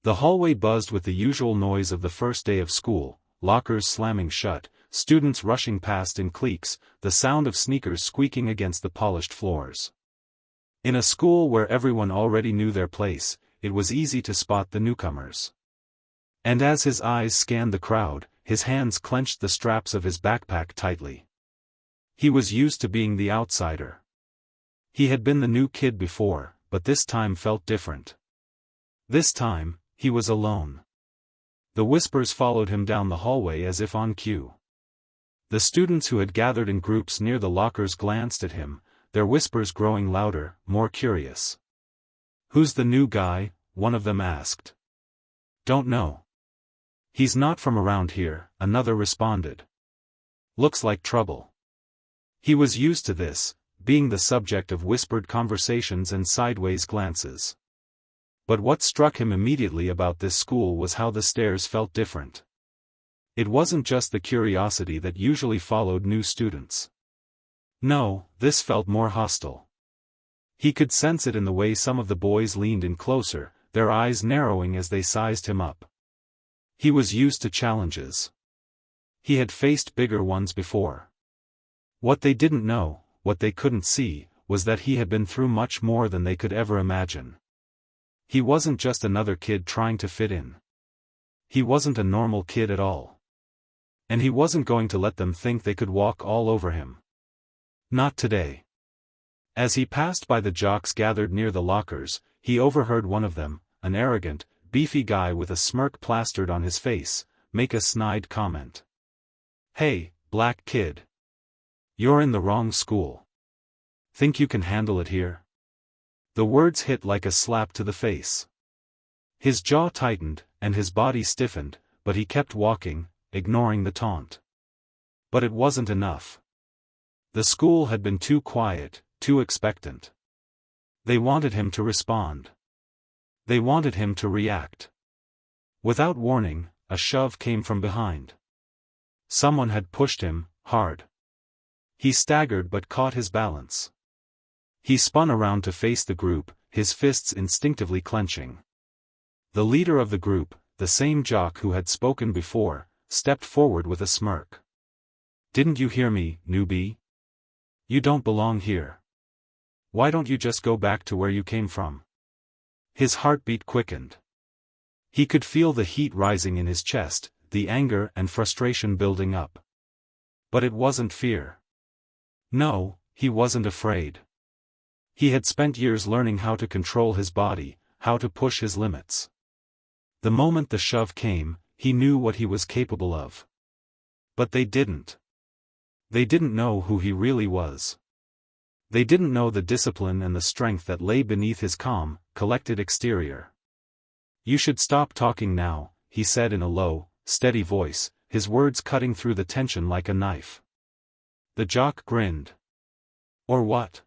The hallway buzzed with the usual noise of the first day of school, lockers slamming shut, students rushing past in cliques, the sound of sneakers squeaking against the polished floors. In a school where everyone already knew their place, it was easy to spot the newcomers. And as his eyes scanned the crowd, his hands clenched the straps of his backpack tightly. He was used to being the outsider. He had been the new kid before, but this time felt different. This time, he was alone. The whispers followed him down the hallway as if on cue. The students who had gathered in groups near the lockers glanced at him, their whispers growing louder, more curious. "Who's the new guy?" one of them asked. "Don't know. He's not from around here," another responded. "Looks like trouble." He was used to this, being the subject of whispered conversations and sideways glances. But what struck him immediately about this school was how the stares felt different. It wasn't just the curiosity that usually followed new students. No, this felt more hostile. He could sense it in the way some of the boys leaned in closer, their eyes narrowing as they sized him up. He was used to challenges. He had faced bigger ones before. What they didn't know, what they couldn't see, was that he had been through much more than they could ever imagine. He wasn't just another kid trying to fit in. He wasn't a normal kid at all. And he wasn't going to let them think they could walk all over him. Not today. As he passed by the jocks gathered near the lockers, he overheard one of them, an arrogant, beefy guy with a smirk plastered on his face, make a snide comment. "Hey, black kid. You're in the wrong school. Think you can handle it here?" The words hit like a slap to the face. His jaw tightened, and his body stiffened, but he kept walking, ignoring the taunt. But it wasn't enough. The school had been too quiet, too expectant. They wanted him to respond. They wanted him to react. Without warning, a shove came from behind. Someone had pushed him, hard. He staggered but caught his balance. He spun around to face the group, his fists instinctively clenching. The leader of the group, the same jock who had spoken before, stepped forward with a smirk. "Didn't you hear me, newbie? You don't belong here. Why don't you just go back to where you came from?" His heartbeat quickened. He could feel the heat rising in his chest, the anger and frustration building up. But it wasn't fear. No, he wasn't afraid. He had spent years learning how to control his body, how to push his limits. The moment the shove came, he knew what he was capable of. But they didn't. They didn't know who he really was. They didn't know the discipline and the strength that lay beneath his calm, collected exterior. "You should stop talking now," he said in a low, steady voice, his words cutting through the tension like a knife. The jock grinned. Or what?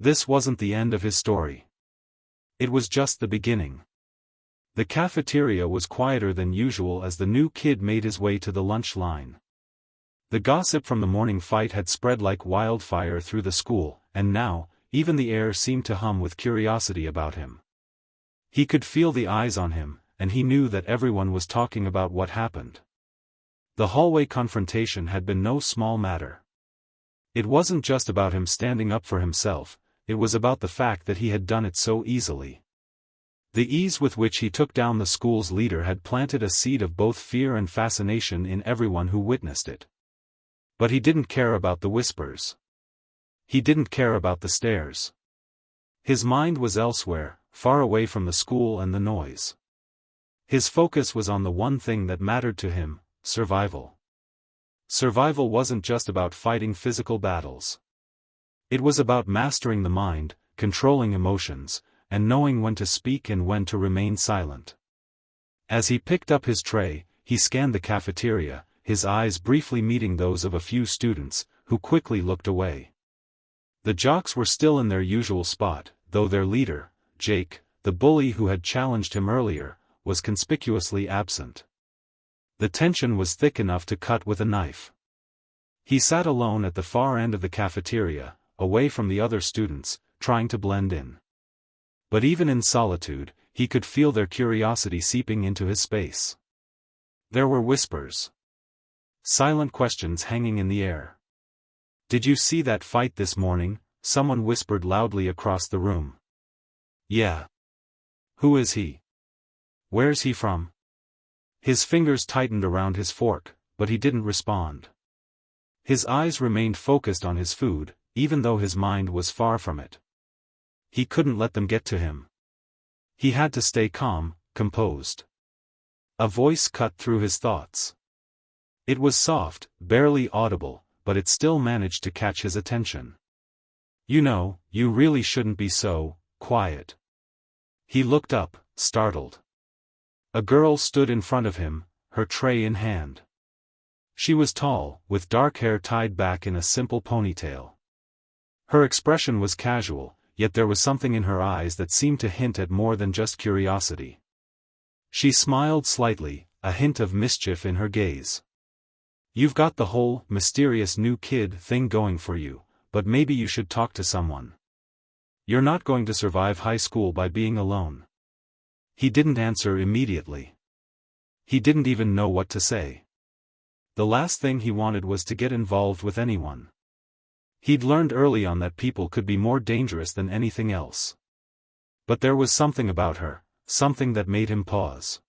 This wasn't the end of his story. It was just the beginning. The cafeteria was quieter than usual as the new kid made his way to the lunch line. The gossip from the morning fight had spread like wildfire through the school, and now, even the air seemed to hum with curiosity about him. He could feel the eyes on him, and he knew that everyone was talking about what happened. The hallway confrontation had been no small matter. It wasn't just about him standing up for himself, it was about the fact that he had done it so easily. The ease with which he took down the school's leader had planted a seed of both fear and fascination in everyone who witnessed it. But he didn't care about the whispers. He didn't care about the stares. His mind was elsewhere, far away from the school and the noise. His focus was on the one thing that mattered to him: survival. Survival wasn't just about fighting physical battles. It was about mastering the mind, controlling emotions, and knowing when to speak and when to remain silent. As he picked up his tray, he scanned the cafeteria, his eyes briefly meeting those of a few students, who quickly looked away. The jocks were still in their usual spot, though their leader, Jake, the bully who had challenged him earlier, was conspicuously absent. The tension was thick enough to cut with a knife. He sat alone at the far end of the cafeteria, away from the other students, trying to blend in. But even in solitude, he could feel their curiosity seeping into his space. There were whispers. Silent questions hanging in the air. "Did you see that fight this morning?" someone whispered loudly across the room. "Yeah." "Who is he? Where's he from?" His fingers tightened around his fork, but he didn't respond. His eyes remained focused on his food, even though his mind was far from it. He couldn't let them get to him. He had to stay calm, composed. A voice cut through his thoughts. It was soft, barely audible, but it still managed to catch his attention. "You know, you really shouldn't be so quiet." He looked up, startled. A girl stood in front of him, her tray in hand. She was tall, with dark hair tied back in a simple ponytail. Her expression was casual, yet there was something in her eyes that seemed to hint at more than just curiosity. She smiled slightly, a hint of mischief in her gaze. "You've got the whole mysterious new kid thing going for you, but maybe you should talk to someone. You're not going to survive high school by being alone." He didn't answer immediately. He didn't even know what to say. The last thing he wanted was to get involved with anyone. He'd learned early on that people could be more dangerous than anything else. But there was something about her, something that made him pause.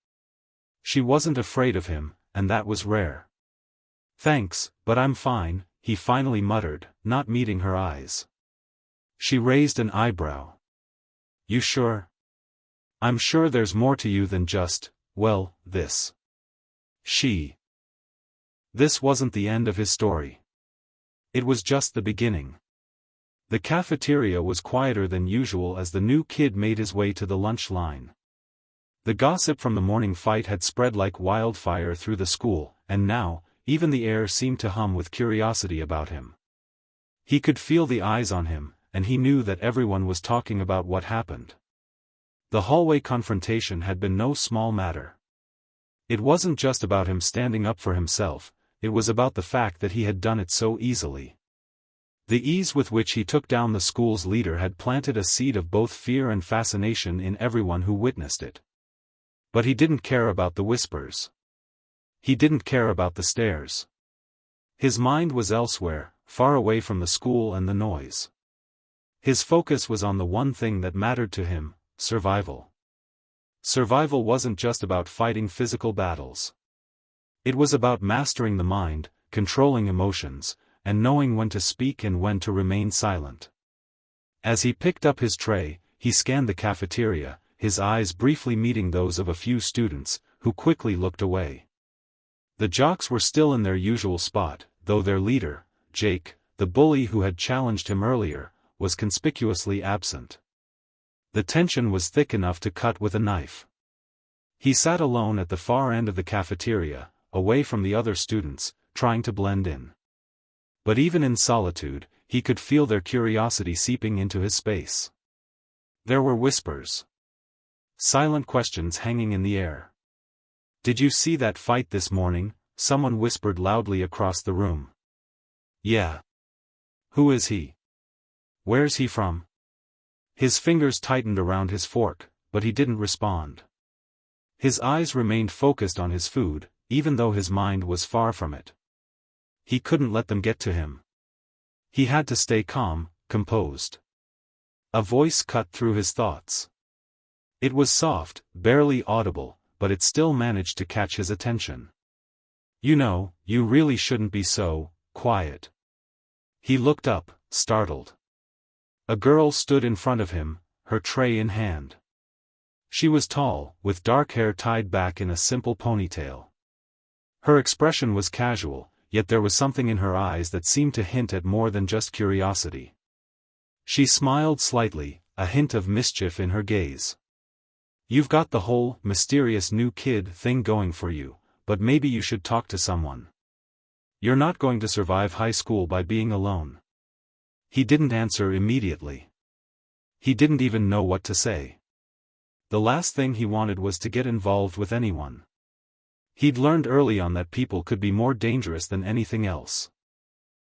She wasn't afraid of him, and that was rare. "Thanks, but I'm fine," he finally muttered, not meeting her eyes. She raised an eyebrow. "You sure?" "I'm sure there's more to you than just, well, this." This wasn't the end of his story. It was just the beginning. The cafeteria was quieter than usual as the new kid made his way to the lunch line. The gossip from the morning fight had spread like wildfire through the school, and now, even the air seemed to hum with curiosity about him. He could feel the eyes on him, and he knew that everyone was talking about what happened. The hallway confrontation had been no small matter. It wasn't just about him standing up for himself, it was about the fact that he had done it so easily. The ease with which he took down the school's leader had planted a seed of both fear and fascination in everyone who witnessed it. But he didn't care about the whispers. He didn't care about the stares. His mind was elsewhere, far away from the school and the noise. His focus was on the one thing that mattered to him: survival. Survival wasn't just about fighting physical battles. It was about mastering the mind, controlling emotions, and knowing when to speak and when to remain silent. As he picked up his tray, he scanned the cafeteria, his eyes briefly meeting those of a few students, who quickly looked away. The jocks were still in their usual spot, though their leader, Jake, the bully who had challenged him earlier, was conspicuously absent. The tension was thick enough to cut with a knife. He sat alone at the far end of the cafeteria, away from the other students, trying to blend in. But even in solitude, he could feel their curiosity seeping into his space. There were whispers. Silent questions hanging in the air. "Did you see that fight this morning?" someone whispered loudly across the room. "Yeah." "Who is he? Where's he from?" His fingers tightened around his fork, but he didn't respond. His eyes remained focused on his food, even though his mind was far from it. He couldn't let them get to him. He had to stay calm, composed. A voice cut through his thoughts. It was soft, barely audible, but it still managed to catch his attention. "You know, you really shouldn't be so quiet." He looked up, startled. A girl stood in front of him, her tray in hand. She was tall, with dark hair tied back in a simple ponytail. Her expression was casual, yet there was something in her eyes that seemed to hint at more than just curiosity. She smiled slightly, a hint of mischief in her gaze. "You've got the whole mysterious new kid thing going for you, but maybe you should talk to someone. You're not going to survive high school by being alone." He didn't answer immediately. He didn't even know what to say. The last thing he wanted was to get involved with anyone. He'd learned early on that people could be more dangerous than anything else.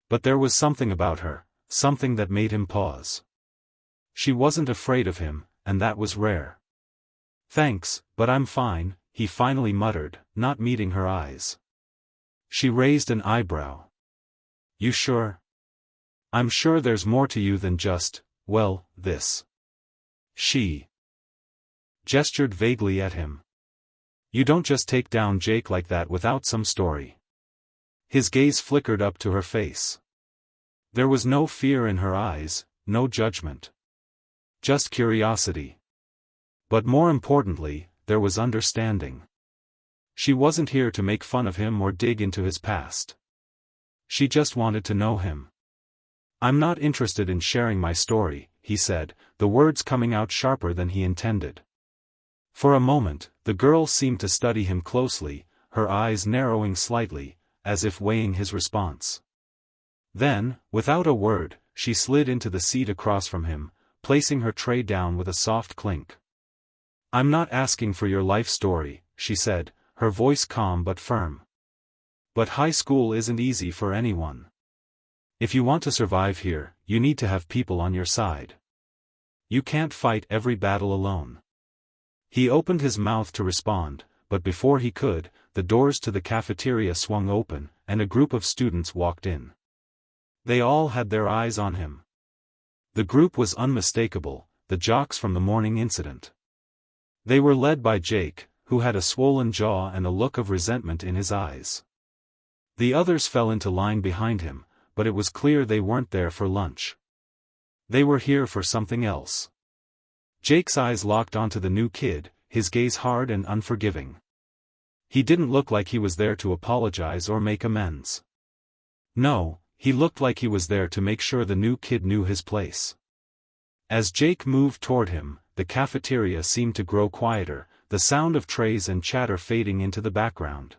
But there was something about her, something that made him pause. She wasn't afraid of him, and that was rare. Thanks, but I'm fine, he finally muttered, not meeting her eyes. She raised an eyebrow. You sure? I'm sure there's more to you than just, well, this. She gestured vaguely at him. You don't just take down Jake like that without some story. His gaze flickered up to her face. There was no fear in her eyes, no judgment. Just curiosity. But more importantly, there was understanding. She wasn't here to make fun of him or dig into his past. She just wanted to know him. I'm not interested in sharing my story, he said, the words coming out sharper than he intended. For a moment, the girl seemed to study him closely, her eyes narrowing slightly, as if weighing his response. Then, without a word, she slid into the seat across from him, placing her tray down with a soft clink. I'm not asking for your life story, she said, her voice calm but firm. But high school isn't easy for anyone. If you want to survive here, you need to have people on your side. You can't fight every battle alone. He opened his mouth to respond, but before he could, the doors to the cafeteria swung open, and a group of students walked in. They all had their eyes on him. The group was unmistakable, the jocks from the morning incident. They were led by Jake, who had a swollen jaw and a look of resentment in his eyes. The others fell into line behind him, but it was clear they weren't there for lunch. They were here for something else. Jake's eyes locked onto the new kid, his gaze hard and unforgiving. He didn't look like he was there to apologize or make amends. No, he looked like he was there to make sure the new kid knew his place. As Jake moved toward him, the cafeteria seemed to grow quieter, the sound of trays and chatter fading into the background.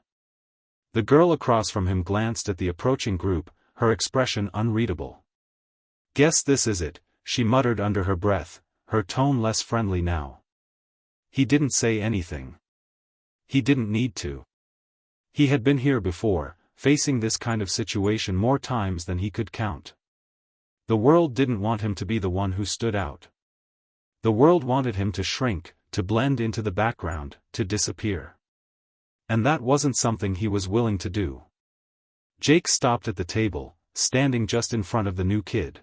The girl across from him glanced at the approaching group, her expression unreadable. Guess this is it, she muttered under her breath, her tone less friendly now. He didn't say anything. He didn't need to. He had been here before, facing this kind of situation more times than he could count. The world didn't want him to be the one who stood out. The world wanted him to shrink, to blend into the background, to disappear. And that wasn't something he was willing to do. Jake stopped at the table, standing just in front of the new kid.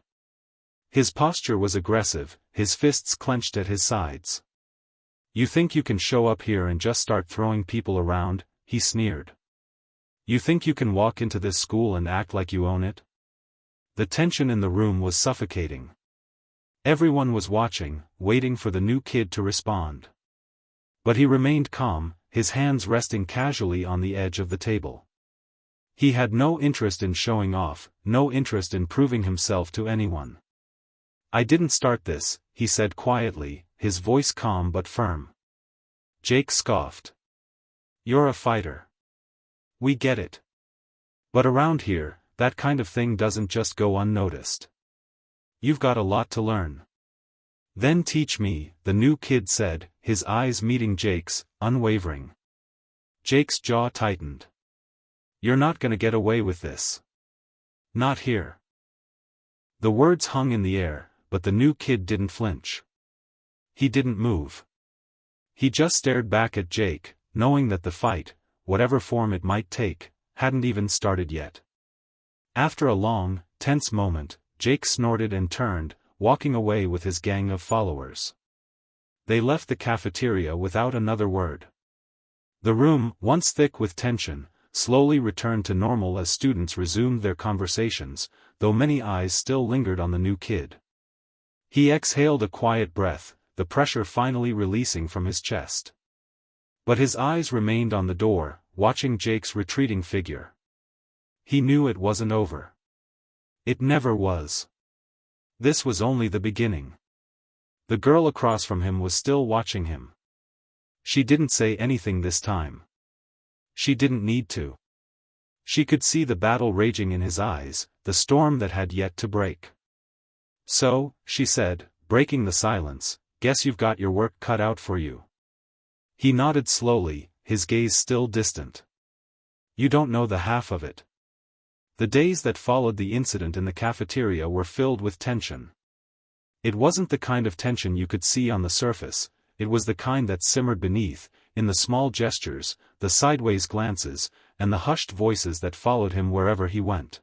His posture was aggressive, his fists clenched at his sides. You think you can show up here and just start throwing people around, he sneered. You think you can walk into this school and act like you own it? The tension in the room was suffocating. Everyone was watching, waiting for the new kid to respond. But he remained calm, his hands resting casually on the edge of the table. He had no interest in showing off, no interest in proving himself to anyone. I didn't start this, he said quietly, his voice calm but firm. Jake scoffed. You're a fighter. We get it. But around here, that kind of thing doesn't just go unnoticed. You've got a lot to learn. Then teach me, the new kid said, his eyes meeting Jake's, unwavering. Jake's jaw tightened. You're not gonna get away with this. Not here. The words hung in the air, but the new kid didn't flinch. He didn't move. He just stared back at Jake, knowing that the fight, whatever form it might take, hadn't even started yet. After a long, tense moment, Jake snorted and turned, walking away with his gang of followers. They left the cafeteria without another word. The room, once thick with tension, slowly returned to normal as students resumed their conversations, though many eyes still lingered on the new kid. He exhaled a quiet breath, the pressure finally releasing from his chest. But his eyes remained on the door, watching Jake's retreating figure. He knew it wasn't over. It never was. This was only the beginning. The girl across from him was still watching him. She didn't say anything this time. She didn't need to. She could see the battle raging in his eyes, the storm that had yet to break. So, she said, breaking the silence, guess you've got your work cut out for you. He nodded slowly, his gaze still distant. You don't know the half of it. The days that followed the incident in the cafeteria were filled with tension. It wasn't the kind of tension you could see on the surface, it was the kind that simmered beneath, in the small gestures, the sideways glances, and the hushed voices that followed him wherever he went.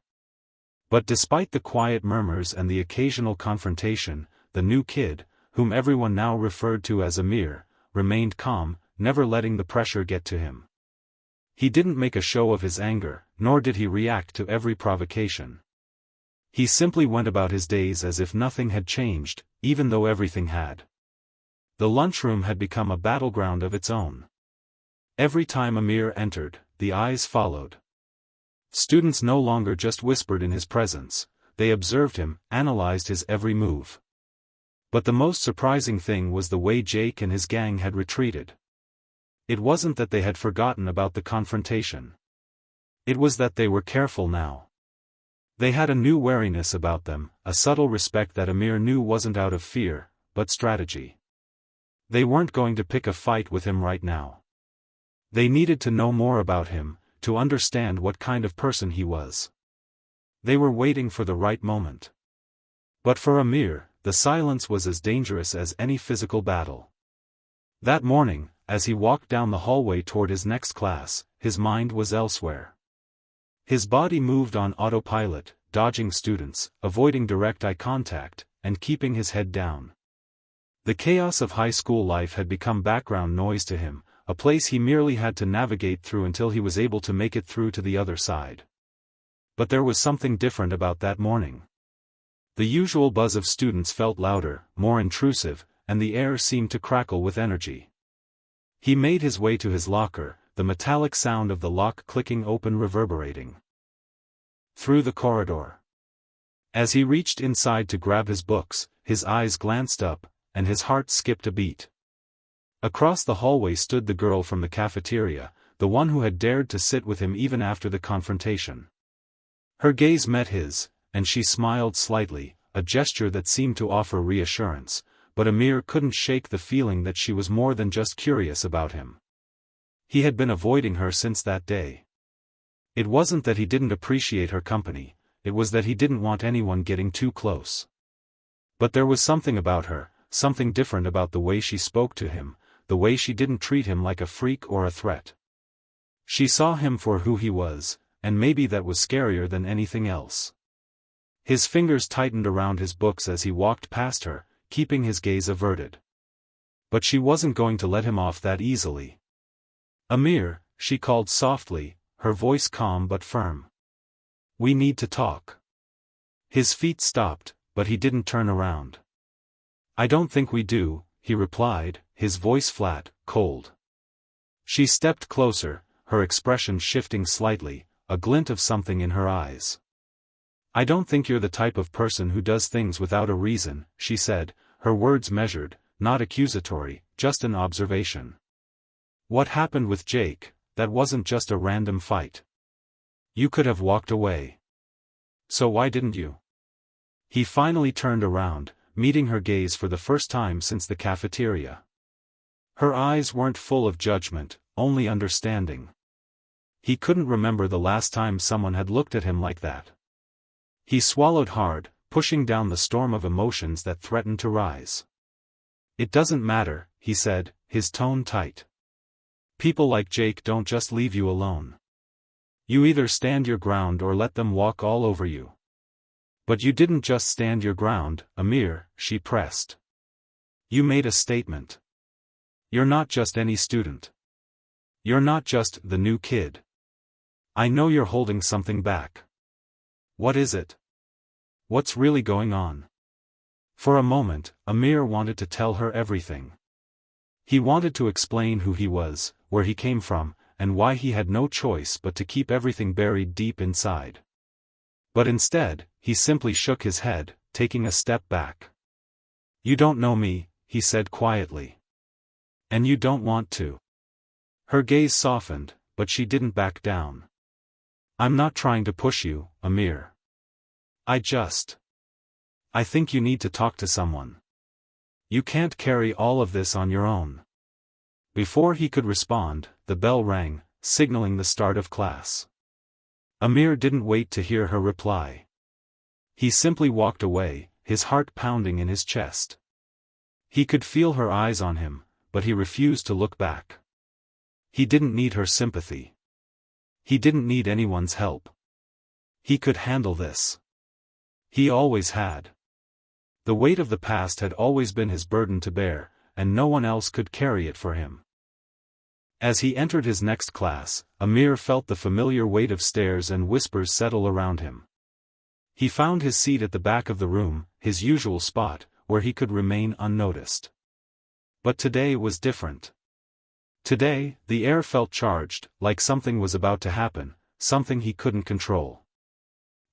But despite the quiet murmurs and the occasional confrontation, the new kid, whom everyone now referred to as Amir, remained calm, never letting the pressure get to him. He didn't make a show of his anger, nor did he react to every provocation. He simply went about his days as if nothing had changed, even though everything had. The lunchroom had become a battleground of its own. Every time Amir entered, the eyes followed. Students no longer just whispered in his presence, they observed him, analyzed his every move. But the most surprising thing was the way Jake and his gang had retreated. It wasn't that they had forgotten about the confrontation. It was that they were careful now. They had a new wariness about them, a subtle respect that Amir knew wasn't out of fear, but strategy. They weren't going to pick a fight with him right now. They needed to know more about him, to understand what kind of person he was. They were waiting for the right moment. But for Amir, the silence was as dangerous as any physical battle. That morning, as he walked down the hallway toward his next class, his mind was elsewhere. His body moved on autopilot, dodging students, avoiding direct eye contact, and keeping his head down. The chaos of high school life had become background noise to him, a place he merely had to navigate through until he was able to make it through to the other side. But there was something different about that morning. The usual buzz of students felt louder, more intrusive, and the air seemed to crackle with energy. He made his way to his locker, the metallic sound of the lock clicking open reverberating through the corridor. As he reached inside to grab his books, his eyes glanced up, and his heart skipped a beat. Across the hallway stood the girl from the cafeteria, the one who had dared to sit with him even after the confrontation. Her gaze met his, and she smiled slightly, a gesture that seemed to offer reassurance, but Amir couldn't shake the feeling that she was more than just curious about him. He had been avoiding her since that day. It wasn't that he didn't appreciate her company, it was that he didn't want anyone getting too close. But there was something about her, something different about the way she spoke to him, the way she didn't treat him like a freak or a threat. She saw him for who he was, and maybe that was scarier than anything else. His fingers tightened around his books as he walked past her, keeping his gaze averted. But she wasn't going to let him off that easily. "Amir," she called softly, her voice calm but firm. "We need to talk." His feet stopped, but he didn't turn around. "I don't think we do," he replied, his voice flat, cold. She stepped closer, her expression shifting slightly, a glint of something in her eyes. "I don't think you're the type of person who does things without a reason," she said, her words measured, not accusatory, just an observation. "What happened with Jake, that wasn't just a random fight. You could have walked away. So why didn't you?" He finally turned around, meeting her gaze for the first time since the cafeteria. Her eyes weren't full of judgment, only understanding. He couldn't remember the last time someone had looked at him like that. He swallowed hard, pushing down the storm of emotions that threatened to rise. "It doesn't matter," he said, his tone tight. "People like Jake don't just leave you alone. You either stand your ground or let them walk all over you." "But you didn't just stand your ground, Amir," she pressed. "You made a statement. You're not just any student. You're not just the new kid. I know you're holding something back. What is it? What's really going on?" For a moment, Amir wanted to tell her everything. He wanted to explain who he was, where he came from, and why he had no choice but to keep everything buried deep inside. But instead, he simply shook his head, taking a step back. "You don't know me," he said quietly. "And you don't want to." Her gaze softened, but she didn't back down. "I'm not trying to push you, Amir. I think you need to talk to someone. You can't carry all of this on your own." Before he could respond, the bell rang, signaling the start of class. Amir didn't wait to hear her reply. He simply walked away, his heart pounding in his chest. He could feel her eyes on him, but he refused to look back. He didn't need her sympathy. He didn't need anyone's help. He could handle this. He always had. The weight of the past had always been his burden to bear, and no one else could carry it for him. As he entered his next class, Amir felt the familiar weight of stares and whispers settle around him. He found his seat at the back of the room, his usual spot, where he could remain unnoticed. But today was different. Today, the air felt charged, like something was about to happen, something he couldn't control.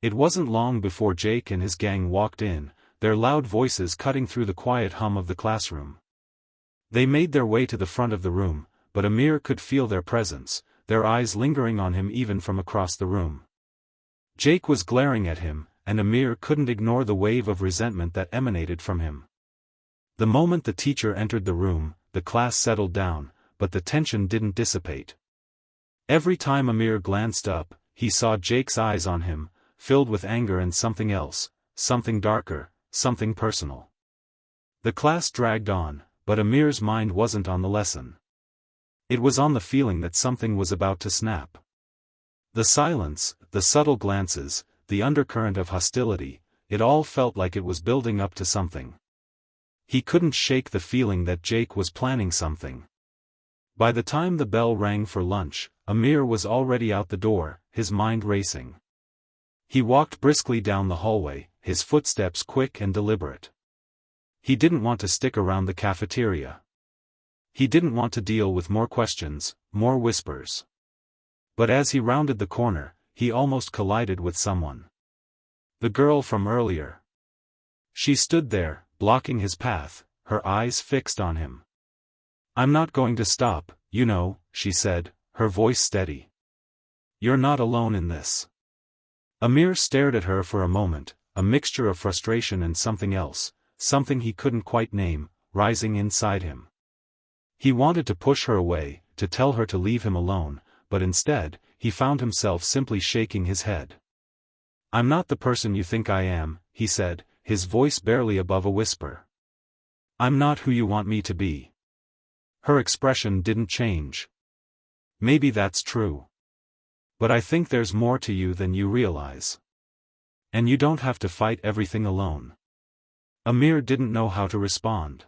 It wasn't long before Jake and his gang walked in, their loud voices cutting through the quiet hum of the classroom. They made their way to the front of the room, but Amir could feel their presence, their eyes lingering on him even from across the room. Jake was glaring at him, and Amir couldn't ignore the wave of resentment that emanated from him. The moment the teacher entered the room, the class settled down, but the tension didn't dissipate. Every time Amir glanced up, he saw Jake's eyes on him, filled with anger and something else, something darker, something personal. The class dragged on, but Amir's mind wasn't on the lesson. It was on the feeling that something was about to snap. The silence, the subtle glances, the undercurrent of hostility, it all felt like it was building up to something. He couldn't shake the feeling that Jake was planning something. By the time the bell rang for lunch, Amir was already out the door, his mind racing. He walked briskly down the hallway, his footsteps quick and deliberate. He didn't want to stick around the cafeteria. He didn't want to deal with more questions, more whispers. But as he rounded the corner, he almost collided with someone. The girl from earlier. She stood there, blocking his path, her eyes fixed on him. "I'm not going to stop, you know," she said, her voice steady. "You're not alone in this." Amir stared at her for a moment, a mixture of frustration and something else, something he couldn't quite name, rising inside him. He wanted to push her away, to tell her to leave him alone, but instead, he found himself simply shaking his head. "I'm not the person you think I am," he said, his voice barely above a whisper. "I'm not who you want me to be." Her expression didn't change. "Maybe that's true. But I think there's more to you than you realize. And you don't have to fight everything alone." Amir didn't know how to respond.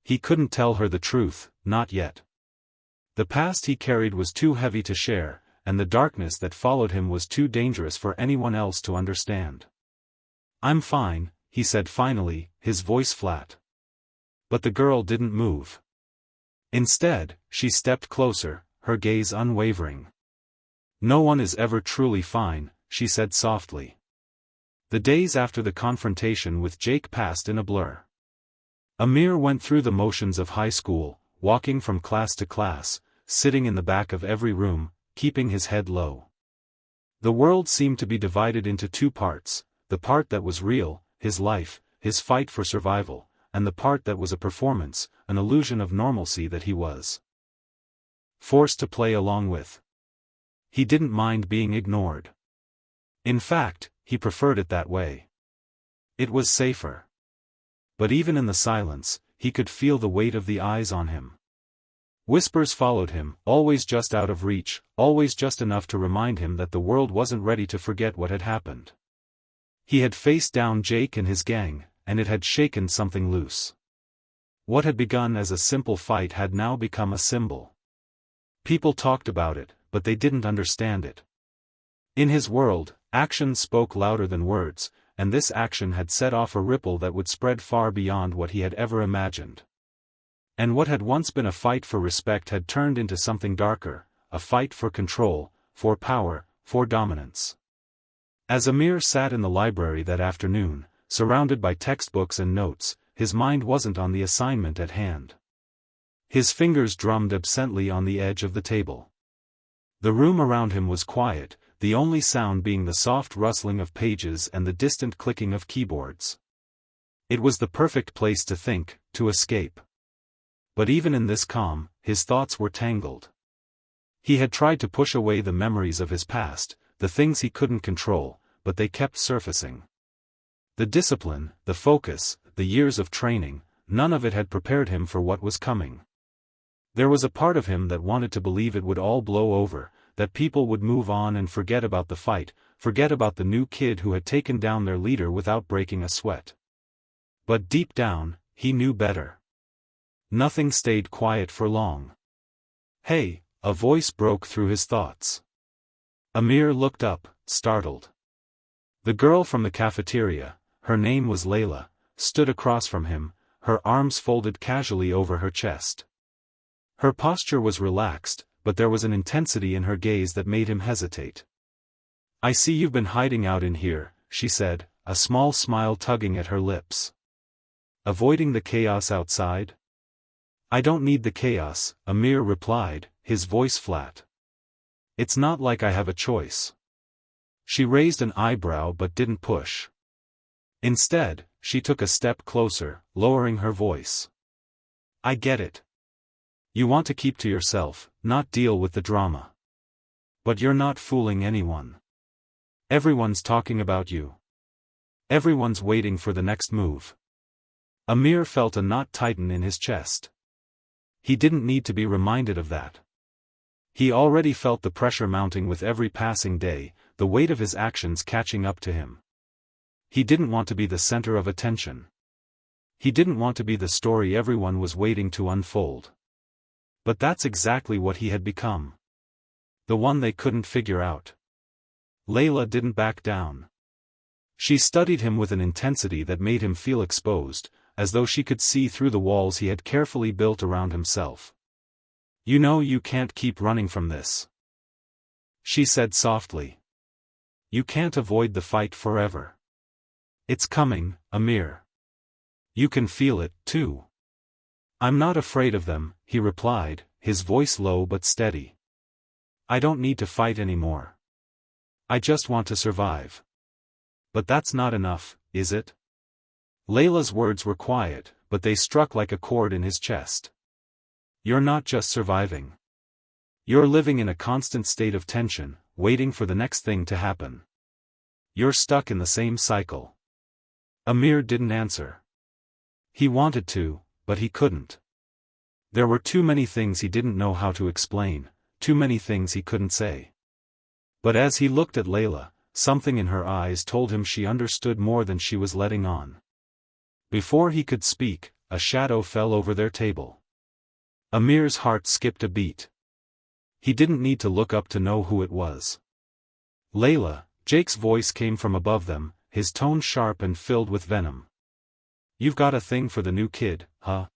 He couldn't tell her the truth, not yet. The past he carried was too heavy to share, and the darkness that followed him was too dangerous for anyone else to understand. "I'm fine," he said finally, his voice flat. But the girl didn't move. Instead, she stepped closer, her gaze unwavering. "No one is ever truly fine," she said softly. The days after the confrontation with Jake passed in a blur. Amir went through the motions of high school, walking from class to class, sitting in the back of every room, keeping his head low. The world seemed to be divided into two parts, the part that was real, his life, his fight for survival, and the part that was a performance, an illusion of normalcy that he was forced to play along with. He didn't mind being ignored. In fact, he preferred it that way. It was safer. But even in the silence, he could feel the weight of the eyes on him. Whispers followed him, always just out of reach, always just enough to remind him that the world wasn't ready to forget what had happened. He had faced down Jake and his gang, and it had shaken something loose. What had begun as a simple fight had now become a symbol. People talked about it, but they didn't understand it. In his world, action spoke louder than words, and this action had set off a ripple that would spread far beyond what he had ever imagined. And what had once been a fight for respect had turned into something darker, a fight for control, for power, for dominance. As Amir sat in the library that afternoon, surrounded by textbooks and notes, his mind wasn't on the assignment at hand. His fingers drummed absently on the edge of the table. The room around him was quiet, the only sound being the soft rustling of pages and the distant clicking of keyboards. It was the perfect place to think, to escape. But even in this calm, his thoughts were tangled. He had tried to push away the memories of his past, the things he couldn't control, but they kept surfacing. The discipline, the focus, the years of training, none of it had prepared him for what was coming. There was a part of him that wanted to believe it would all blow over, that people would move on and forget about the fight, forget about the new kid who had taken down their leader without breaking a sweat. But deep down, he knew better. Nothing stayed quiet for long. "Hey," a voice broke through his thoughts. Amir looked up, startled. The girl from the cafeteria, her name was Layla, stood across from him, her arms folded casually over her chest. Her posture was relaxed, but there was an intensity in her gaze that made him hesitate. "I see you've been hiding out in here," she said, a small smile tugging at her lips. "Avoiding the chaos outside?" "I don't need the chaos," Amir replied, his voice flat. "It's not like I have a choice." She raised an eyebrow but didn't push. Instead, she took a step closer, lowering her voice. "I get it. You want to keep to yourself, not deal with the drama. But you're not fooling anyone. Everyone's talking about you. Everyone's waiting for the next move." Amir felt a knot tighten in his chest. He didn't need to be reminded of that. He already felt the pressure mounting with every passing day, the weight of his actions catching up to him. He didn't want to be the center of attention. He didn't want to be the story everyone was waiting to unfold. But that's exactly what he had become. The one they couldn't figure out. Layla didn't back down. She studied him with an intensity that made him feel exposed, as though she could see through the walls he had carefully built around himself. "You know you can't keep running from this," she said softly. "You can't avoid the fight forever. It's coming, Amir. You can feel it, too." "I'm not afraid of them," he replied, his voice low but steady. "I don't need to fight anymore. I just want to survive." "But that's not enough, is it?" Layla's words were quiet, but they struck like a chord in his chest. "You're not just surviving. You're living in a constant state of tension, waiting for the next thing to happen. You're stuck in the same cycle." Amir didn't answer. He wanted to, but he couldn't. There were too many things he didn't know how to explain, too many things he couldn't say. But as he looked at Layla, something in her eyes told him she understood more than she was letting on. Before he could speak, a shadow fell over their table. Amir's heart skipped a beat. He didn't need to look up to know who it was. "Layla," Jake's voice came from above them, his tone sharp and filled with venom. "You've got a thing for the new kid, huh?"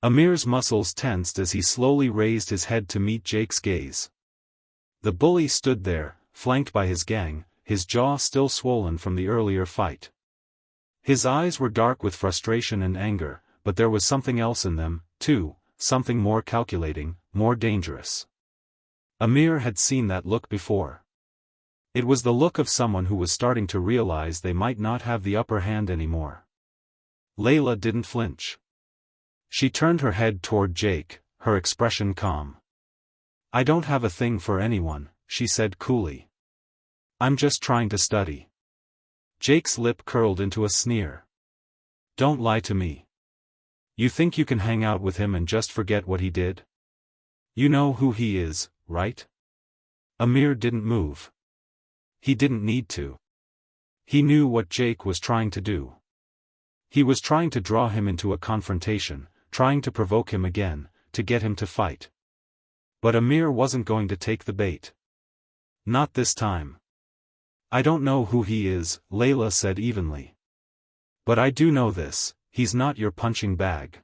Amir's muscles tensed as he slowly raised his head to meet Jake's gaze. The bully stood there, flanked by his gang, his jaw still swollen from the earlier fight. His eyes were dark with frustration and anger, but there was something else in them, too, something more calculating, more dangerous. Amir had seen that look before. It was the look of someone who was starting to realize they might not have the upper hand anymore. Layla didn't flinch. She turned her head toward Jake, her expression calm. "I don't have a thing for anyone," she said coolly. "I'm just trying to study." Jake's lip curled into a sneer. "Don't lie to me. You think you can hang out with him and just forget what he did? You know who he is, right?" Amir didn't move. He didn't need to. He knew what Jake was trying to do. He was trying to draw him into a confrontation, trying to provoke him again, to get him to fight. But Amir wasn't going to take the bait. Not this time. "I don't know who he is," Layla said evenly. "But I do know this, he's not your punching bag.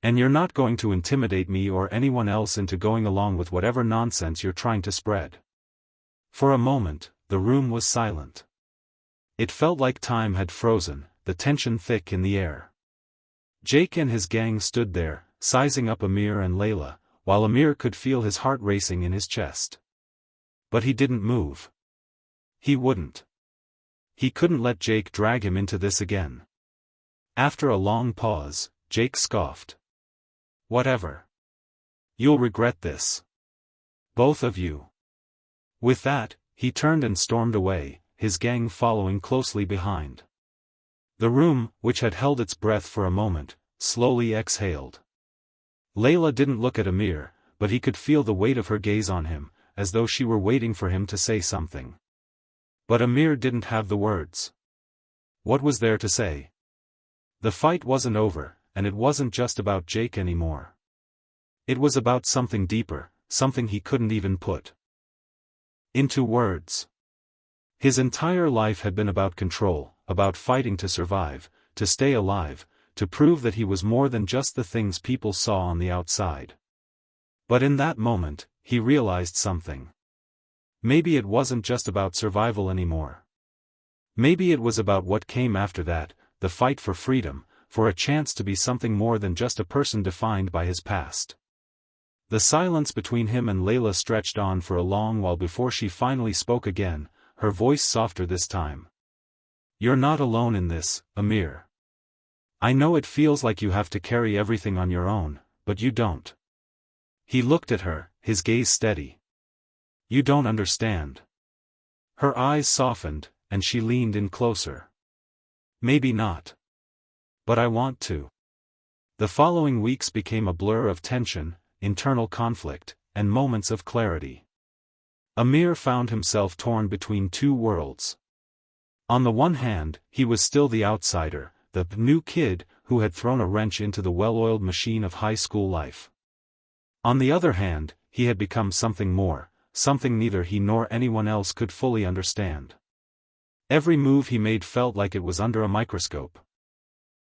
And you're not going to intimidate me or anyone else into going along with whatever nonsense you're trying to spread." For a moment, the room was silent. It felt like time had frozen, the tension thick in the air. Jake and his gang stood there, sizing up Amir and Layla, while Amir could feel his heart racing in his chest. But he didn't move. He wouldn't. He couldn't let Jake drag him into this again. After a long pause, Jake scoffed. "Whatever. You'll regret this. Both of you." With that, he turned and stormed away, his gang following closely behind. The room, which had held its breath for a moment, slowly exhaled. Layla didn't look at Amir, but he could feel the weight of her gaze on him, as though she were waiting for him to say something. But Amir didn't have the words. What was there to say? The fight wasn't over, and it wasn't just about Jake anymore. It was about something deeper, something he couldn't even put into words. His entire life had been about control, about fighting to survive, to stay alive, to prove that he was more than just the things people saw on the outside. But in that moment, he realized something. Maybe it wasn't just about survival anymore. Maybe it was about what came after that, the fight for freedom, for a chance to be something more than just a person defined by his past. The silence between him and Layla stretched on for a long while before she finally spoke again, her voice softer this time. "You're not alone in this, Amir. I know it feels like you have to carry everything on your own, but you don't." He looked at her, his gaze steady. "You don't understand." Her eyes softened, and she leaned in closer. "Maybe not. But I want to." The following weeks became a blur of tension, internal conflict, and moments of clarity. Amir found himself torn between two worlds. On the one hand, he was still the outsider, the new kid who had thrown a wrench into the well-oiled machine of high school life. On the other hand, he had become something more, something neither he nor anyone else could fully understand. Every move he made felt like it was under a microscope.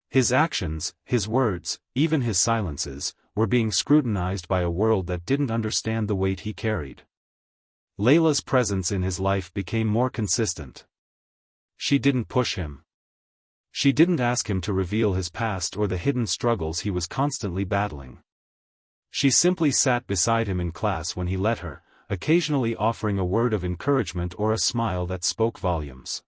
His actions, his words, even his silences, were being scrutinized by a world that didn't understand the weight he carried. Layla's presence in his life became more consistent. She didn't push him. She didn't ask him to reveal his past or the hidden struggles he was constantly battling. She simply sat beside him in class when he let her, occasionally offering a word of encouragement or a smile that spoke volumes.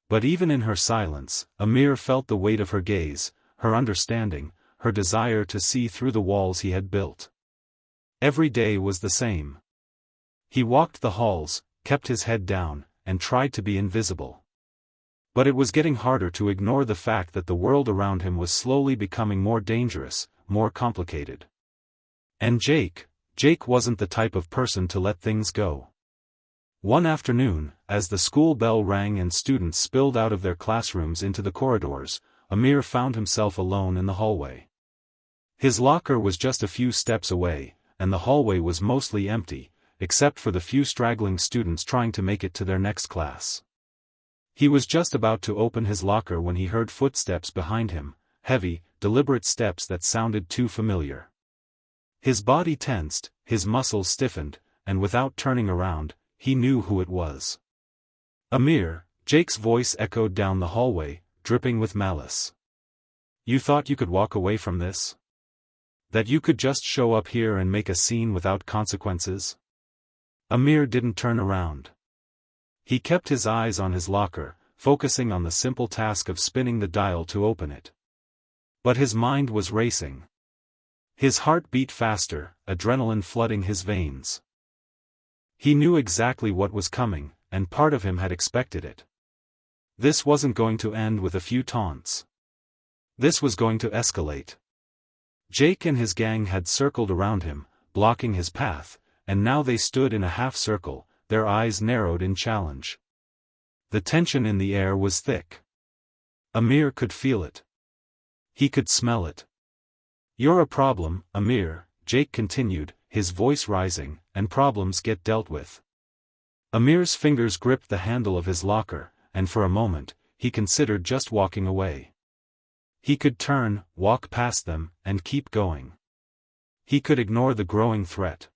But even in her silence, Amir felt the weight of her gaze, her understanding, her desire to see through the walls he had built. Every day was the same. He walked the halls, kept his head down, and tried to be invisible. But it was getting harder to ignore the fact that the world around him was slowly becoming more dangerous, more complicated. And Jake wasn't the type of person to let things go. One afternoon, as the school bell rang and students spilled out of their classrooms into the corridors, Amir found himself alone in the hallway. His locker was just a few steps away, and the hallway was mostly empty, except for the few straggling students trying to make it to their next class. He was just about to open his locker when he heard footsteps behind him, heavy, deliberate steps that sounded too familiar. His body tensed, his muscles stiffened, and without turning around, he knew who it was. "Amir," Jake's voice echoed down the hallway, dripping with malice. "You thought you could walk away from this? That you could just show up here and make a scene without consequences?" Amir didn't turn around. He kept his eyes on his locker, focusing on the simple task of spinning the dial to open it. But his mind was racing. His heart beat faster, adrenaline flooding his veins. He knew exactly what was coming, and part of him had expected it. This wasn't going to end with a few taunts. This was going to escalate. Jake and his gang had circled around him, blocking his path, and now they stood in a half-circle, their eyes narrowed in challenge. The tension in the air was thick. Amir could feel it. He could smell it. "You're a problem, Amir," Jake continued, his voice rising, "and problems get dealt with." Amir's fingers gripped the handle of his locker, and for a moment, he considered just walking away. He could turn, walk past them, and keep going. He could ignore the growing threat.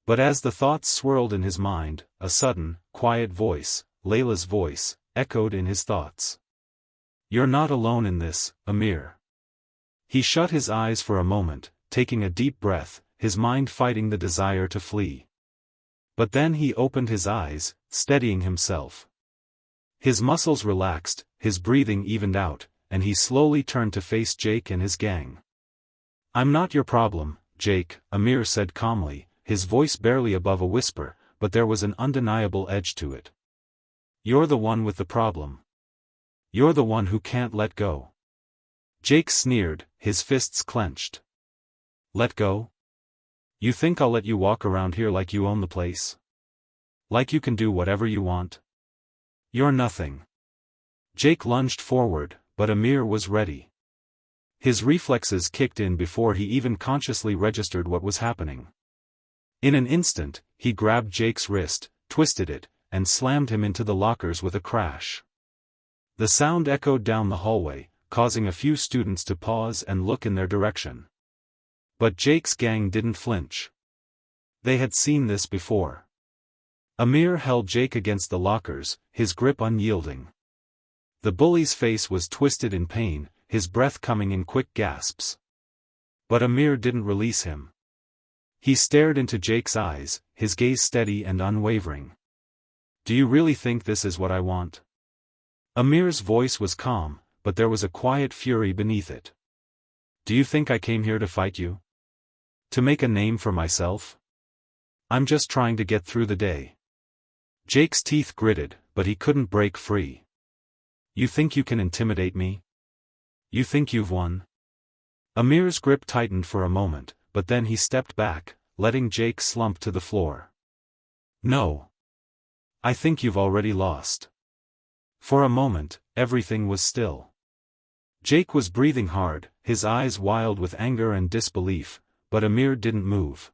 But as the thoughts swirled in his mind, a sudden, quiet voice, Layla's voice, echoed in his thoughts. "You're not alone in this, Amir." He shut his eyes for a moment, taking a deep breath, his mind fighting the desire to flee. But then he opened his eyes, steadying himself. His muscles relaxed, his breathing evened out, and he slowly turned to face Jake and his gang. "I'm not your problem, Jake," Amir said calmly, his voice barely above a whisper, but there was an undeniable edge to it. "You're the one with the problem. You're the one who can't let go." Jake sneered, his fists clenched. Let go? You think I'll let you walk around here like you own the place? Like you can do whatever you want? You're nothing. Jake lunged forward, but Amir was ready. His reflexes kicked in before he even consciously registered what was happening. In an instant, he grabbed Jake's wrist, twisted it, and slammed him into the lockers with a crash. The sound echoed down the hallway, causing a few students to pause and look in their direction. But Jake's gang didn't flinch. They had seen this before. Amir held Jake against the lockers, his grip unyielding. The bully's face was twisted in pain, his breath coming in quick gasps. But Amir didn't release him. He stared into Jake's eyes, his gaze steady and unwavering. Do you really think this is what I want? Amir's voice was calm, but there was a quiet fury beneath it. Do you think I came here to fight you? To make a name for myself? I'm just trying to get through the day. Jake's teeth gritted, but he couldn't break free. You think you can intimidate me? You think you've won? Amir's grip tightened for a moment, but then he stepped back, letting Jake slump to the floor. No. I think you've already lost. For a moment, everything was still. Jake was breathing hard, his eyes wild with anger and disbelief, but Amir didn't move.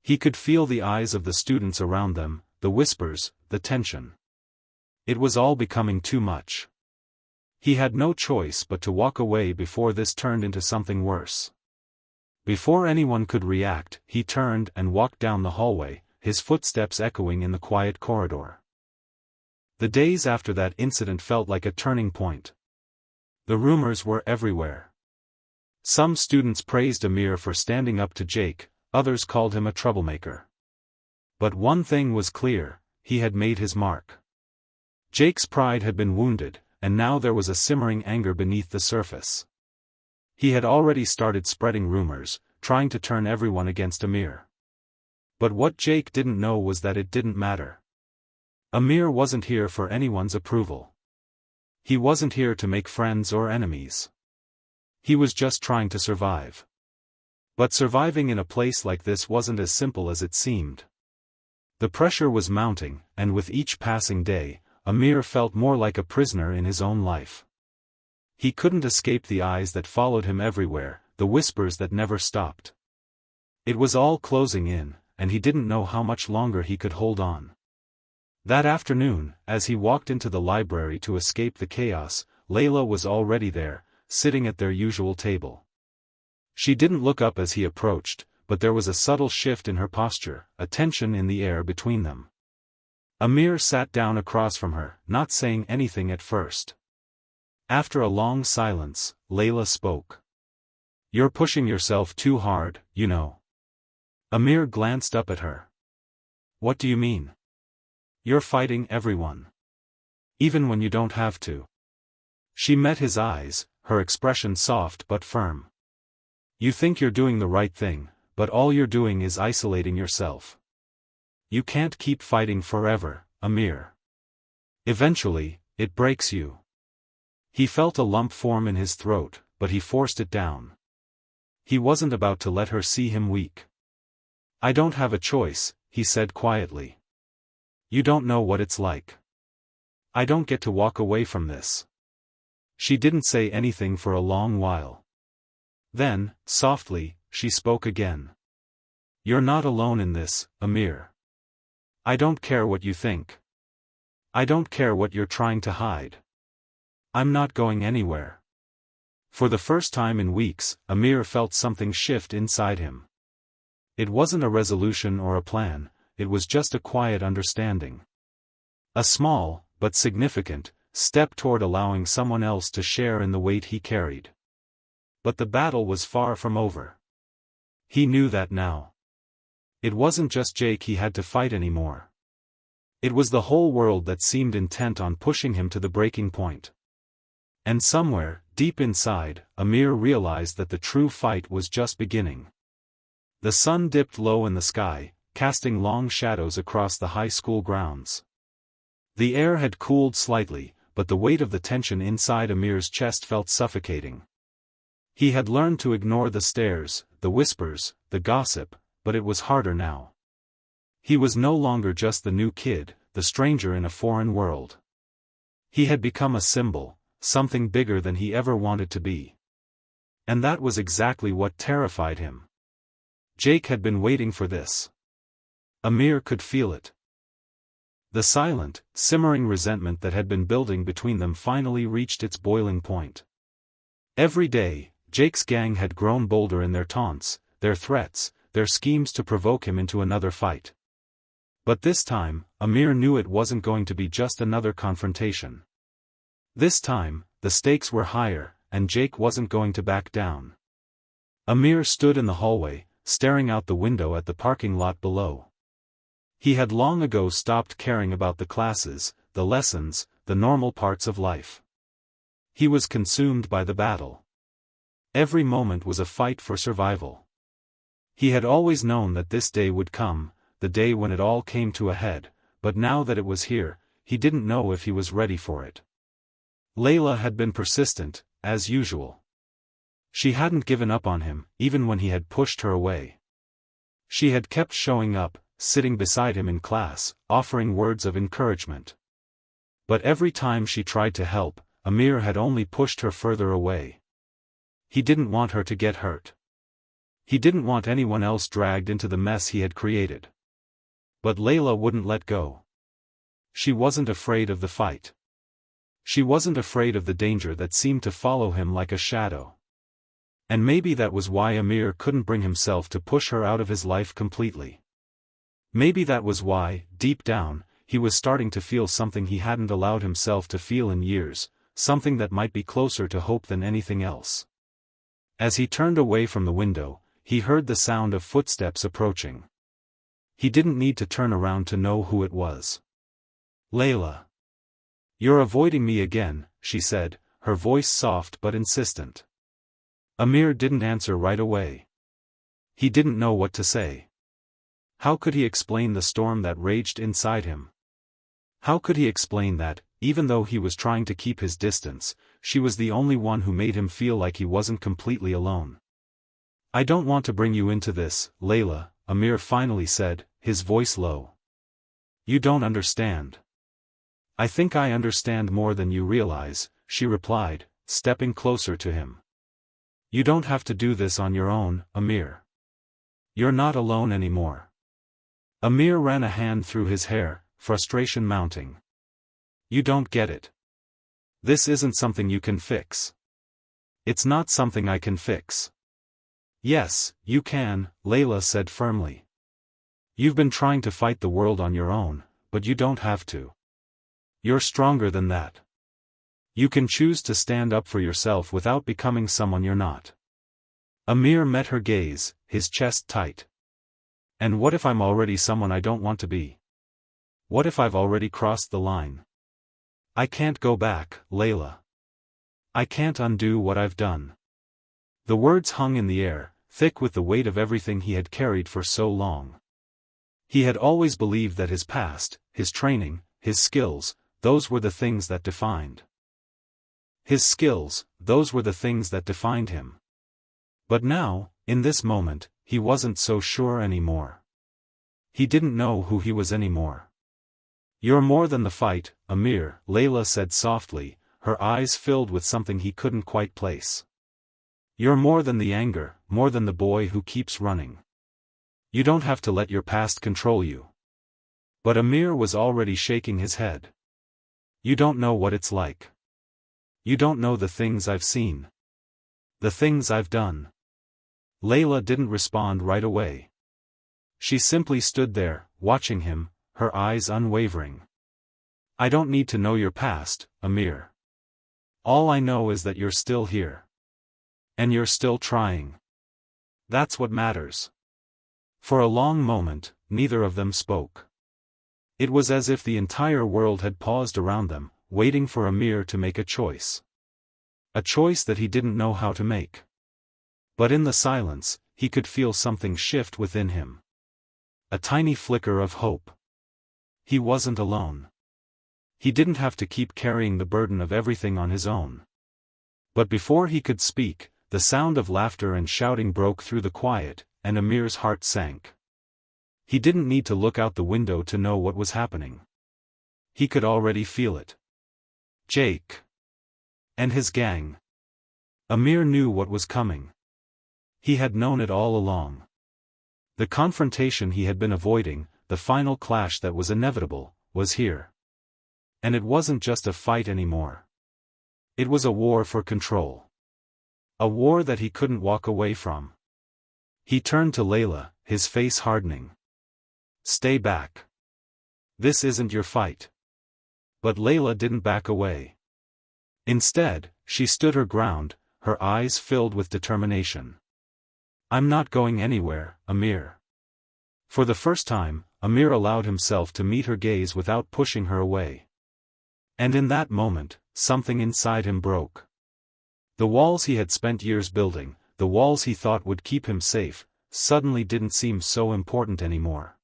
He could feel the eyes of the students around them, the whispers, the tension. It was all becoming too much. He had no choice but to walk away before this turned into something worse. Before anyone could react, he turned and walked down the hallway, his footsteps echoing in the quiet corridor. The days after that incident felt like a turning point. The rumors were everywhere. Some students praised Amir for standing up to Jake, others called him a troublemaker. But one thing was clear, he had made his mark. Jake's pride had been wounded, and now there was a simmering anger beneath the surface. He had already started spreading rumors, trying to turn everyone against Amir. But what Jake didn't know was that it didn't matter. Amir wasn't here for anyone's approval. He wasn't here to make friends or enemies. He was just trying to survive. But surviving in a place like this wasn't as simple as it seemed. The pressure was mounting, and with each passing day, Amir felt more like a prisoner in his own life. He couldn't escape the eyes that followed him everywhere, the whispers that never stopped. It was all closing in, and he didn't know how much longer he could hold on. That afternoon, as he walked into the library to escape the chaos, Layla was already there, sitting at their usual table. She didn't look up as he approached, but there was a subtle shift in her posture, a tension in the air between them. Amir sat down across from her, not saying anything at first. After a long silence, Layla spoke. You're pushing yourself too hard, you know. Amir glanced up at her. What do you mean? You're fighting everyone. Even when you don't have to. She met his eyes, her expression soft but firm. You think you're doing the right thing, but all you're doing is isolating yourself. You can't keep fighting forever, Amir. Eventually, it breaks you. He felt a lump form in his throat, but he forced it down. He wasn't about to let her see him weak. I don't have a choice, he said quietly. You don't know what it's like. I don't get to walk away from this. She didn't say anything for a long while. Then, softly, she spoke again. You're not alone in this, Amir. I don't care what you think. I don't care what you're trying to hide. I'm not going anywhere. For the first time in weeks, Amir felt something shift inside him. It wasn't a resolution or a plan, it was just a quiet understanding. A small, but significant, step toward allowing someone else to share in the weight he carried. But the battle was far from over. He knew that now. It wasn't just Jake he had to fight anymore. It was the whole world that seemed intent on pushing him to the breaking point. And somewhere, deep inside, Amir realized that the true fight was just beginning. The sun dipped low in the sky, casting long shadows across the high school grounds. The air had cooled slightly, but the weight of the tension inside Amir's chest felt suffocating. He had learned to ignore the stares, the whispers, the gossip, but it was harder now. He was no longer just the new kid, the stranger in a foreign world. He had become a symbol, something bigger than he ever wanted to be. And that was exactly what terrified him. Jake had been waiting for this. Amir could feel it. The silent, simmering resentment that had been building between them finally reached its boiling point. Every day, Jake's gang had grown bolder in their taunts, their threats, their schemes to provoke him into another fight. But this time, Amir knew it wasn't going to be just another confrontation. This time, the stakes were higher, and Jake wasn't going to back down. Amir stood in the hallway, staring out the window at the parking lot below. He had long ago stopped caring about the classes, the lessons, the normal parts of life. He was consumed by the battle. Every moment was a fight for survival. He had always known that this day would come, the day when it all came to a head, but now that it was here, he didn't know if he was ready for it. Layla had been persistent, as usual. She hadn't given up on him, even when he had pushed her away. She had kept showing up, sitting beside him in class, offering words of encouragement. But every time she tried to help, Amir had only pushed her further away. He didn't want her to get hurt. He didn't want anyone else dragged into the mess he had created. But Layla wouldn't let go. She wasn't afraid of the fight. She wasn't afraid of the danger that seemed to follow him like a shadow. And maybe that was why Amir couldn't bring himself to push her out of his life completely. Maybe that was why, deep down, he was starting to feel something he hadn't allowed himself to feel in years, something that might be closer to hope than anything else. As he turned away from the window, he heard the sound of footsteps approaching. He didn't need to turn around to know who it was. Layla. "You're avoiding me again," she said, her voice soft but insistent. Amir didn't answer right away. He didn't know what to say. How could he explain the storm that raged inside him? How could he explain that, even though he was trying to keep his distance, she was the only one who made him feel like he wasn't completely alone? "I don't want to bring you into this, Layla," Amir finally said, his voice low. "You don't understand." "I think I understand more than you realize," she replied, stepping closer to him. "You don't have to do this on your own, Amir. You're not alone anymore." Amir ran a hand through his hair, frustration mounting. "You don't get it. This isn't something you can fix. It's not something I can fix." "Yes, you can," Layla said firmly. "You've been trying to fight the world on your own, but you don't have to. You're stronger than that. You can choose to stand up for yourself without becoming someone you're not." Amir met her gaze, his chest tight. "And what if I'm already someone I don't want to be? What if I've already crossed the line? I can't go back, Layla. I can't undo what I've done." The words hung in the air, thick with the weight of everything he had carried for so long. He had always believed that his past, his training, his skills, those were the things that defined. His skills, those were the things that defined him. But now, in this moment, he wasn't so sure anymore. He didn't know who he was anymore. "You're more than the fight, Amir," Layla said softly, her eyes filled with something he couldn't quite place. "You're more than the anger, more than the boy who keeps running. You don't have to let your past control you." But Amir was already shaking his head. "You don't know what it's like. You don't know the things I've seen. The things I've done." Layla didn't respond right away. She simply stood there, watching him, her eyes unwavering. "I don't need to know your past, Amir. All I know is that you're still here. And you're still trying. That's what matters." For a long moment, neither of them spoke. It was as if the entire world had paused around them, waiting for Amir to make a choice. A choice that he didn't know how to make. But in the silence, he could feel something shift within him. A tiny flicker of hope. He wasn't alone. He didn't have to keep carrying the burden of everything on his own. But before he could speak, the sound of laughter and shouting broke through the quiet, and Amir's heart sank. He didn't need to look out the window to know what was happening. He could already feel it. Jake. And his gang. Amir knew what was coming. He had known it all along. The confrontation he had been avoiding, the final clash that was inevitable, was here. And it wasn't just a fight anymore. It was a war for control. A war that he couldn't walk away from. He turned to Layla, his face hardening. Stay back. This isn't your fight. But Layla didn't back away. Instead, she stood her ground, her eyes filled with determination. I'm not going anywhere, Amir. For the first time, Amir allowed himself to meet her gaze without pushing her away. And in that moment, something inside him broke. The walls he had spent years building, the walls he thought would keep him safe, suddenly didn't seem so important anymore.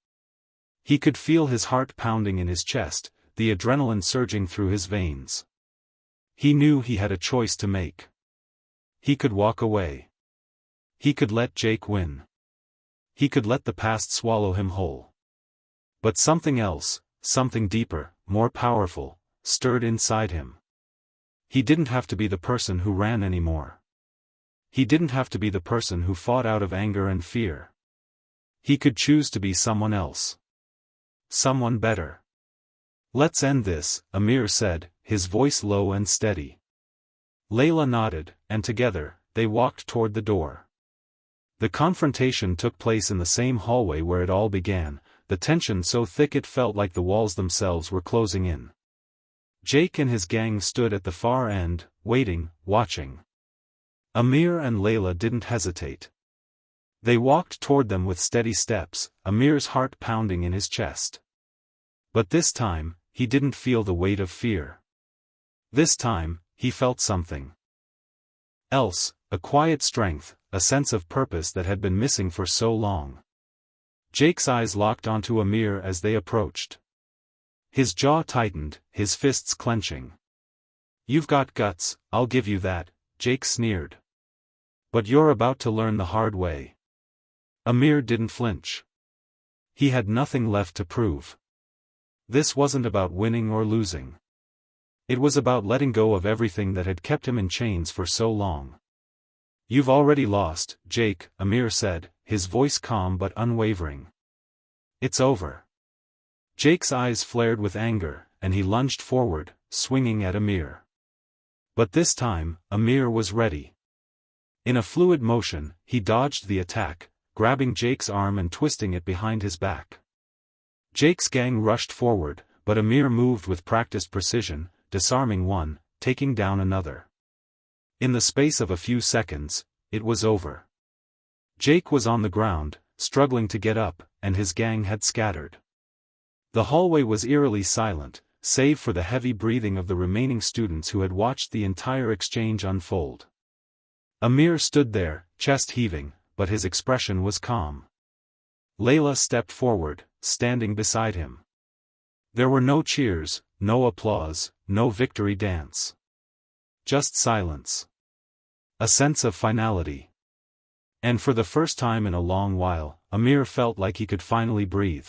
He could feel his heart pounding in his chest, the adrenaline surging through his veins. He knew he had a choice to make. He could walk away. He could let Jake win. He could let the past swallow him whole. But something else, something deeper, more powerful, stirred inside him. He didn't have to be the person who ran anymore. He didn't have to be the person who fought out of anger and fear. He could choose to be someone else. Someone better. Let's end this, Amir said, his voice low and steady. Layla nodded, and together, they walked toward the door. The confrontation took place in the same hallway where it all began, the tension so thick it felt like the walls themselves were closing in. Jake and his gang stood at the far end, waiting, watching. Amir and Layla didn't hesitate. They walked toward them with steady steps, Amir's heart pounding in his chest. But this time, he didn't feel the weight of fear. This time, he felt something else, a quiet strength, a sense of purpose that had been missing for so long. Jake's eyes locked onto Amir as they approached. His jaw tightened, his fists clenching. You've got guts, I'll give you that, Jake sneered. But you're about to learn the hard way. Amir didn't flinch. He had nothing left to prove. This wasn't about winning or losing. It was about letting go of everything that had kept him in chains for so long. You've already lost, Jake, Amir said, his voice calm but unwavering. It's over. Jake's eyes flared with anger, and he lunged forward, swinging at Amir. But this time, Amir was ready. In a fluid motion, he dodged the attack, grabbing Jake's arm and twisting it behind his back. Jake's gang rushed forward, but Amir moved with practiced precision, disarming one, taking down another. In the space of a few seconds, it was over. Jake was on the ground, struggling to get up, and his gang had scattered. The hallway was eerily silent, save for the heavy breathing of the remaining students who had watched the entire exchange unfold. Amir stood there, chest heaving, but his expression was calm. Layla stepped forward, standing beside him. There were no cheers, no applause, no victory dance. Just silence. A sense of finality. And for the first time in a long while, Amir felt like he could finally breathe.